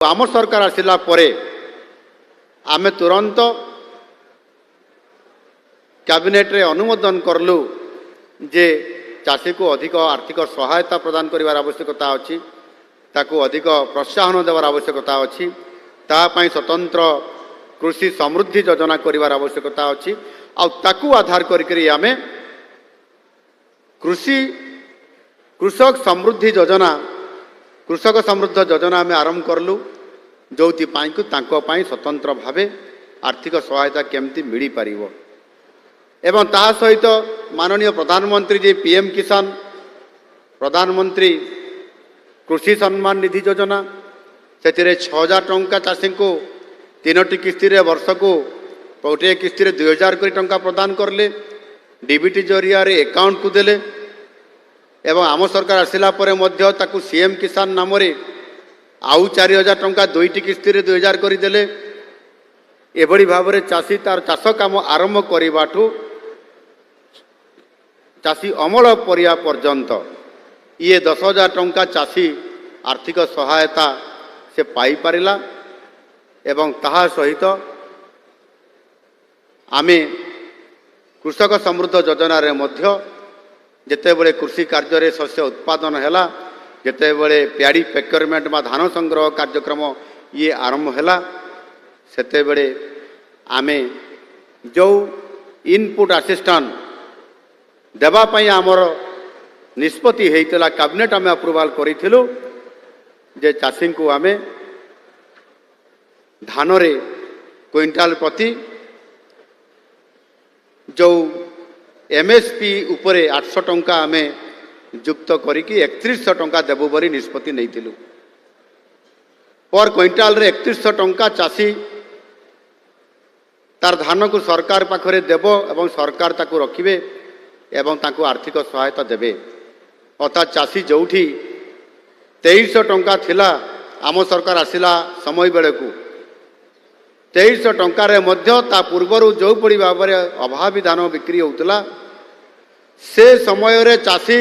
आम सरकार आसिला परे आमे तुरंत कैबिनेट रे अनुमोदन करलु जे चाषी को अधिक आर्थिक सहायता प्रदान करिवार आवश्यकता अछि, ताकू अधिक प्रोत्साहन देवार आवश्यकता अछि, तापाई स्वतंत्र कृषि समृद्धि योजना करिवार आवश्यकता अछि। आ ताकू आधार करिकरी आमे कृषक समृद्धि योजना कृषक समृद्ध योजना आम आरंभ करलु, जो स्वतंत्र भावे आर्थिक सहायता केमती मिल पार एवं ता सहित माननीय प्रधानमंत्री जी पीएम किसान प्रधानमंत्री कृषि सम्मान निधि योजना से 6000 टंका चाषी को 3टी किस्ती वर्ष को गोटे किस्ती 2000 टंका प्रदान करले, डीबीटी जरिया एकाउंट को देले एवं आम सरकार आसिला परे मध्य ताकू सीएम किसान नाम रे आउ 4000 टंका 2टी किस्ती 2000 करदेले। एभली भाव में चाषी तार चाष काम आरंभ करने चाषी अमल परिया पर्यंत ये 10,000 टंका चाषी आर्थिक सहायता से पाई पारिला एवं ताहा सहित आमे कृषक समृद्ध योजना रे मध्य जेतेबेले कृषि कार्य रे शस्य उत्पादन हैला, जेतेबेले प्याडी प्रोक्योरमेंट बा धान संग्रह कार्यक्रम ये आरंभ हैला, सेतेबेले आमे जो इनपुट असिस्टेंट देवा पई आमर निष्पत्ति हेइतला कैबिनेट आमे अप्रूवल करिथिलु जे चाषी को आमे धान रे क्विंटाल प्रति जो एमएसपी उपरे 800 टंका आमे युक्त करिकी 3100 टंका देबु बोली निष्पत्ति नैथिलु। पर क्विंटाल रे 3100 टंका चाषी तार धान को सरकार पाखरे देव एवं सरकार ताकू रखिबे एवं ताकू आर्थिक सहायता देबे। अर्थात चाषी जोठी 2300 टंका थिला आम सरकार आसिला समय बेले को 2300 टंकार मध्य ता पूर्वर जो पड़ी भाव में अभावी धान बिक्री होता से समय रे चाषी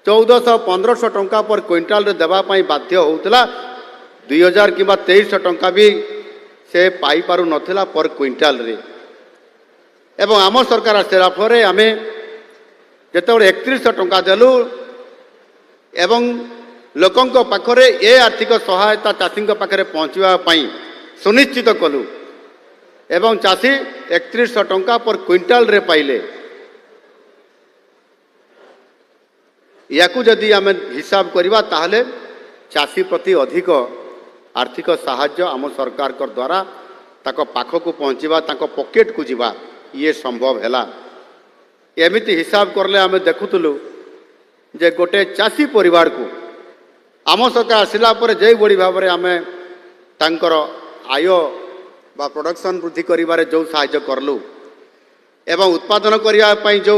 1400-1500 टंका पर क्विंटाल रे देवा पाई बाध्य होता, 2000 कि 2300 टंका भी से पाई पारु नथिला पर क्विंटाल रे। एवं आम सरकार आसला फरे आमे जेतेबेले 3100 टंका देलु एवं लोकंक पाखरे ए आर्थिक सहायता चाषी पाखरे पहुँचवा पाई सुनिश्चित कलु एवं चाषी 3100 टंका पर क्विंटाल रे पाइले। याकू जदि आम हिसाब करिबा ताहले चाषी प्रति अधिक आर्थिक साहाय्य आम सरकार कर द्वारा ताको पाखकू पहुँचवा ताको पॉकेट को जीवा ये संभव हैला। एमिति हिसाब करले आम देखुतलु जे गोटे चाषी परिवार को आम सरकार आसिला पर जे बड़ी भाव में आम तांकर आय बा प्रोडक्शन वृद्धि करिबारे जो साहाय्य करलु एवं उत्पादन करिया पई जो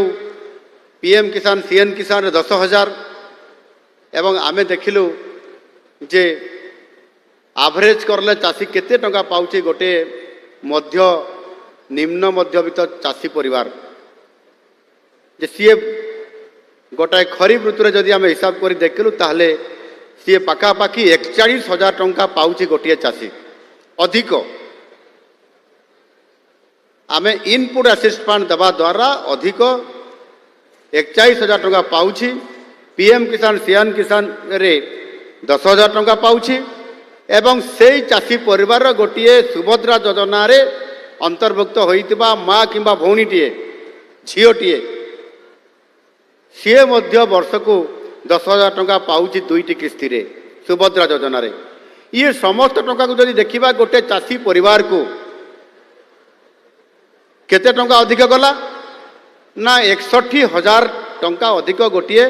पीएम किसान सीएम किसान 10,000 एवं आमे देखिलु जे एवरेज करले चाषी केते टंका पाउची गोटे मध्य निम्न मध्यवित्त चाषी परिवार जे सीए गोटाए खरीफ ऋतु जदि आम हिसाब कर देखिलु ताहले सी पाखापाखि 41,000 टंका पाउची गोटे चाषी अधिक आमे इनपुट असिस्टेंट देवा द्वारा अधिक 41,000 टंका पाउची। पीएम किसान सीएम किसान रे 10,000 टंका पाउची एवं से चाषी परिवार गोटे सुभद्रा योजना रे अंतर्भुक्त होइतिबा माँ किंबा भौणीटीए झीओटीए सी मध्य वर्ष को 10,000 टंका पाउची 2टी किस्ती रे सुभद्रा योजना रे। ये समस्त टंका को जदि देखिबा गोटे चाषी परिवार को केते टंका अधिक गला ना 61,000 टंका अधिक गोटे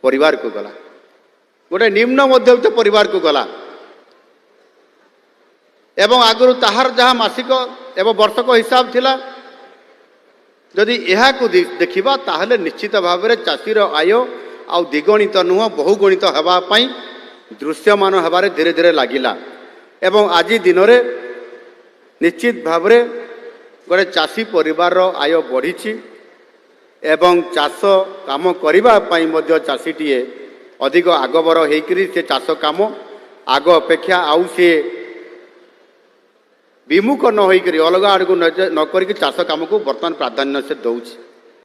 परिवार को गला, गोटे निम्न मध्यवित्त परिवार को गला एवं आगु ताहार जहाँ मासिक एवं वर्षक हिसाब थिला जदि यह को देखिबा ताहले निश्चित भाव में चाषीर आय आ द्विगुणित नुह बहुगुणित हेबा पई दृश्यमान हेबारे धीरे धीरे लागिला एवं आज दिन रे निश्चित भाव में गोटे चाषी परिवार आय बढ़ी एवं चाष काम करने चाषीटीए अधिक आगबर होकर से चाष काम आग अपेक्षा आउ सी विमुख न होकर अलग आड़ को नक चाष कम को बर्तमान प्राधान्य से दौर